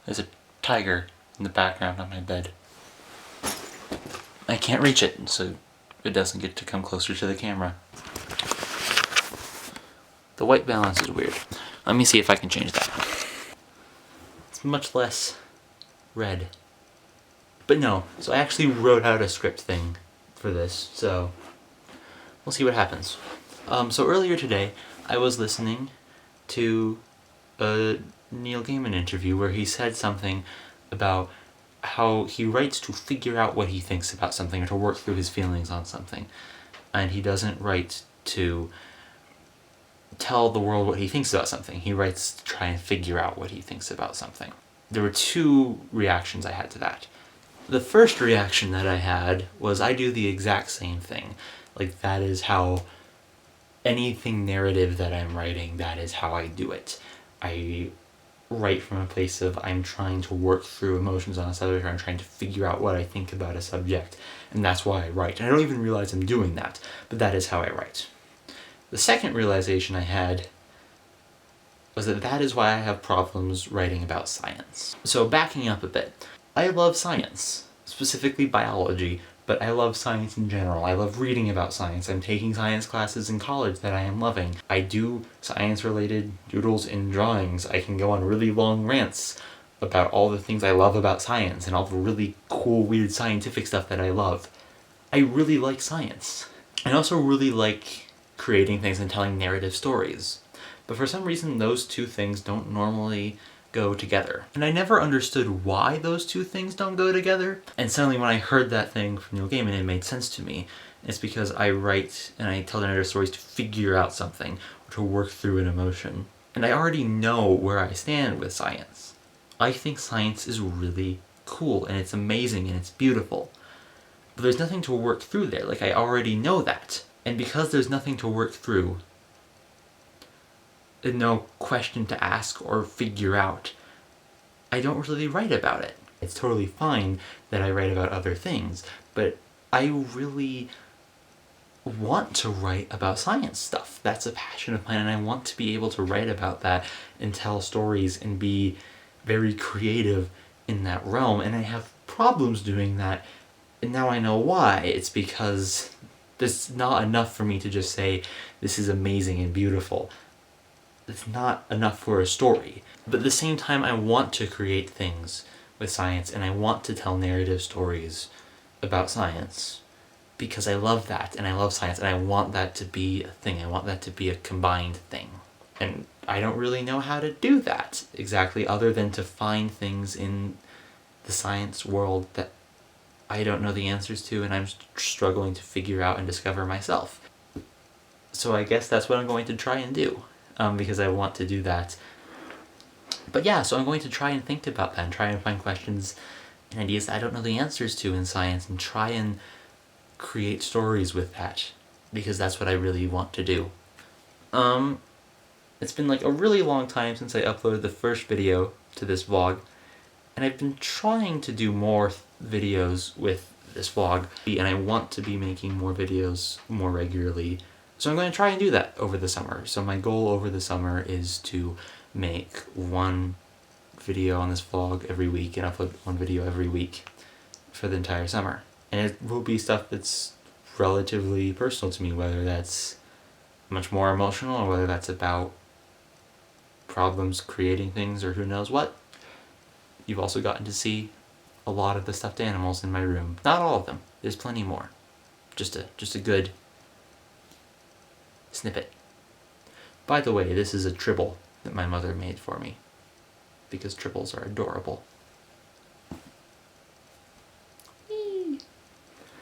There's a tiger in the background on my bed. I can't reach it, so it doesn't get to come closer to the camera. The white balance is weird. Let me see if I can change that. It's much less red. But no, so I actually wrote out a script thing for this, so we'll see what happens. So earlier today, I was listening to a Neil Gaiman interview where he said something about how he writes to figure out what he thinks about something or to work through his feelings on something. And he doesn't write to tell the world what he thinks about something. He writes to try and figure out what he thinks about something. There were two reactions I had to that. The first reaction that I had was I do the exact same thing. Like, that is how anything narrative that I'm writing, that is how I do it. I write from a place of I'm trying to work through emotions on a subject, or I'm trying to figure out what I think about a subject, and that's why I write. And I don't even realize I'm doing that, but that is how I write. The second realization I had was that that is why I have problems writing about science. So backing up a bit, I love science, specifically biology, but I love science in general. I love reading about science. I'm taking science classes in college that I am loving. I do science-related doodles and drawings. I can go on really long rants about all the things I love about science and all the really cool, weird scientific stuff that I love. I really like science. I also really like creating things and telling narrative stories. But for some reason, those two things don't normally go together. And I never understood why those two things don't go together. And suddenly when I heard that thing from Neil Gaiman, it made sense to me. It's because I write and I tell narrative stories to figure out something, or to work through an emotion. And I already know where I stand with science. I think science is really cool, and it's amazing, and it's beautiful. But there's nothing to work through there. Like, I already know that. And because there's nothing to work through, no question to ask or figure out, I don't really write about it. It's totally fine that I write about other things, but I really want to write about science stuff. That's a passion of mine, and I want to be able to write about that and tell stories and be very creative in that realm, and I have problems doing that, and now I know why. It's because there's not enough for me to just say, this is amazing and beautiful. It's not enough for a story. But at the same time, I want to create things with science, and I want to tell narrative stories about science, because I love that, and I love science, and I want that to be a thing. I want that to be a combined thing. And I don't really know how to do that exactly, other than to find things in the science world that I don't know the answers to, and I'm struggling to figure out and discover myself. So I guess that's what I'm going to try and do. Because I want to do that. But yeah, so I'm going to try and think about that and try and find questions and ideas that I don't know the answers to in science, and try and create stories with that, because that's what I really want to do. It's been like a really long time since I uploaded the first video to this vlog, and I've been trying to do more videos with this vlog, and I want to be making more videos more regularly. So I'm going to try and do that over the summer. So my goal over the summer is to make one video on this vlog every week and upload one video every week for the entire summer. And it will be stuff that's relatively personal to me, whether that's much more emotional or whether that's about problems creating things or who knows what. You've also gotten to see a lot of the stuffed animals in my room. Not all of them. There's plenty more. Just a good snippet. By the way, this is a tribble that my mother made for me, because tribbles are adorable.